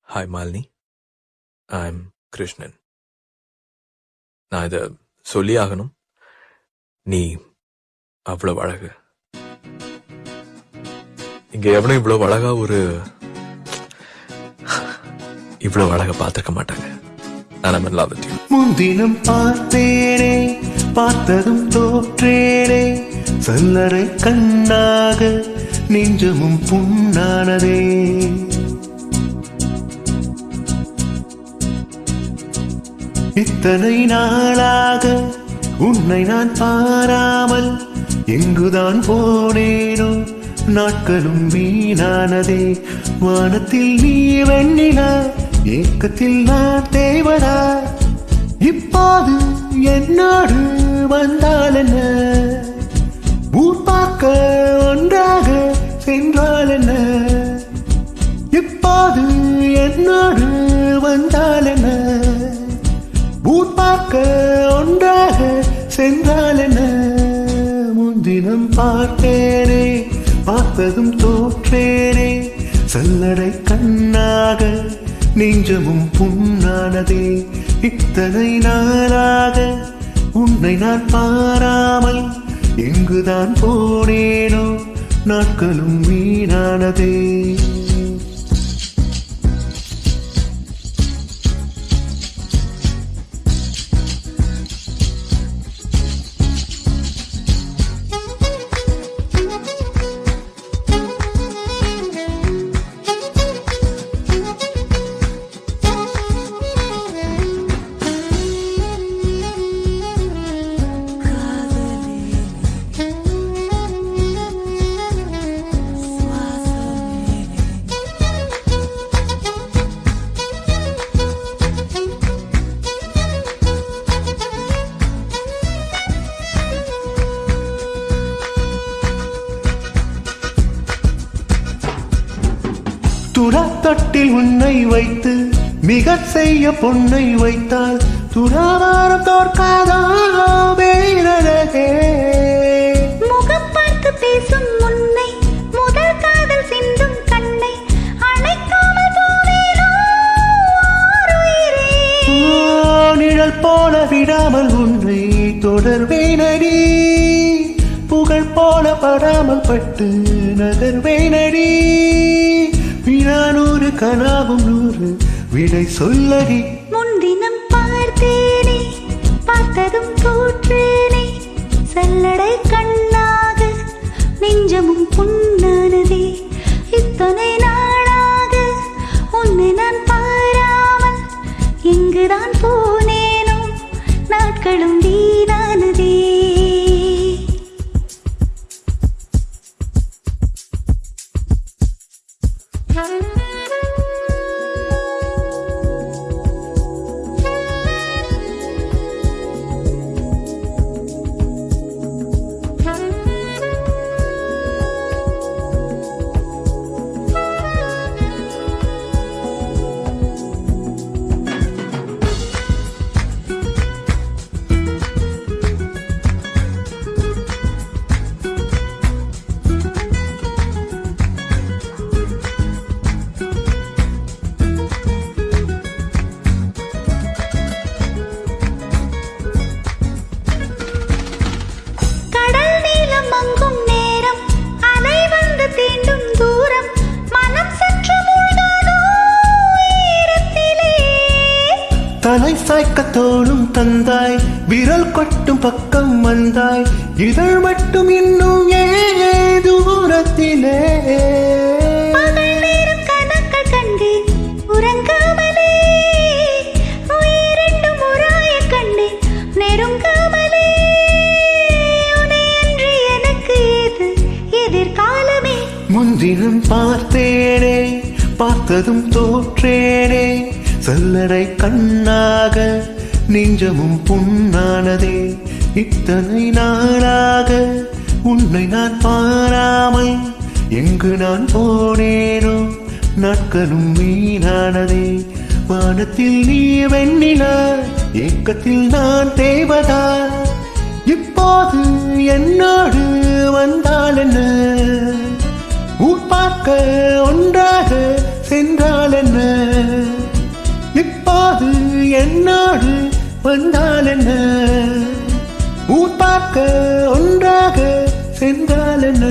Hi Malini, I'm Krishnan. நான் இதை சொல்லி ஆகணும். நீ அவ்வளவு அழகு. இங்க எவனும் இவ்வளவு அழகா இவ்வளவு அழகா பார்த்திருக்க மாட்டாங்க. முன்தினம் பார்த்தேனே, பார்த்ததும் தோற்றேனே, சல்லரை கண்ணாக நெஞ்சமும் புண்ணானதே. இத்தனை நாளாக உன்னை நான் பாராமல் எங்குதான் போனேனோ, நாட்களும் வீணானதே. வானத்தில் நீ வெண்ணிலா, ஏக்கத்தில் நான் தேவதா. இப்போது என்னோடு வந்தால் என்ன, ஊர் பார்க்க ஒன்றாக சென்றால் என்ன. இப்போது என்னோடு வந்தால் என்ன, ஊர் பார்க்க ஒன்றாக சென்றால் என்ன. முன்தினம் பார்த்தேனே, பார்த்ததும் தோற்றேனே, சல்லடை கண்ணாக நெஞ்சமும் புண்ணானதே. இத்தனை நாளாக உன்னை நான் பாராமல் எங்குதான் போனேனோ, நாட்களும் வீணானதே. துராத்தட்டில் உன்னை வைத்து மிக செய்ய பொன்னை வைத்தால் துராவாரம் தோற்காதோ வேறழகே. முகம் பார்த்து பேசும் முன்னை, முதல் காதல் சிந்தும் கண்ணை அணைக்காமல் போவேனோ உயிரே. நிழல் போல விடாமல் உன்னை தொடர்வேனடி, புகழ் போல படாமல் பட்டு நகர்வேனடி. வினானூறு கனாவும் நூறு விடை சொல்லடி. முன்தினம் பார்த்தேனே, பார்த்ததும் தோற்றேனே, சல்லடை கண்ணாக நெஞ்சமும் புண்ணானதே. இத்தனை நாளாக உன்னை நான் பாராமல் எங்குதான் போனேனோ, நாட்களும் வீணானதே. தலை சாய்க்க தோளும் தந்தாய், விரல் கொட்டும் பக்கம் வந்தாய், இதழ் மட்டும் இன்னும் ஏ தூரத்திலே. கணக்கள் கண்டேன் உறங்காமலே, உயிரெண்டும் உராய கண்டேன் நெருங்காமலே. உனையன்றி எனக்கு ஏது எதிர்காலமே. முன்தினம் பார்த்தேனே, பார்த்ததும் தோற்றேனே, சல்லடை கண்ணாக நெஞ்சமும் புண்ணானதே. இத்தனை நாளாக உன்னை நான் பாராமல் எங்கு நான் போனேனோ, நாட்களும் வீணானதே. வானத்தில் நீ வெண்ணிலா, ஏக்கத்தில் நான் தேவதா. இப்போது என்னோடு வந்தால் என்ன, ஊர் பார்க்க ஒன்றாக சென்றால் என்ன, இப்போது என்னோடு வந்தால் என்ன, ஊர் பார்க்க ஒன்றாக சென்றால் என்ன.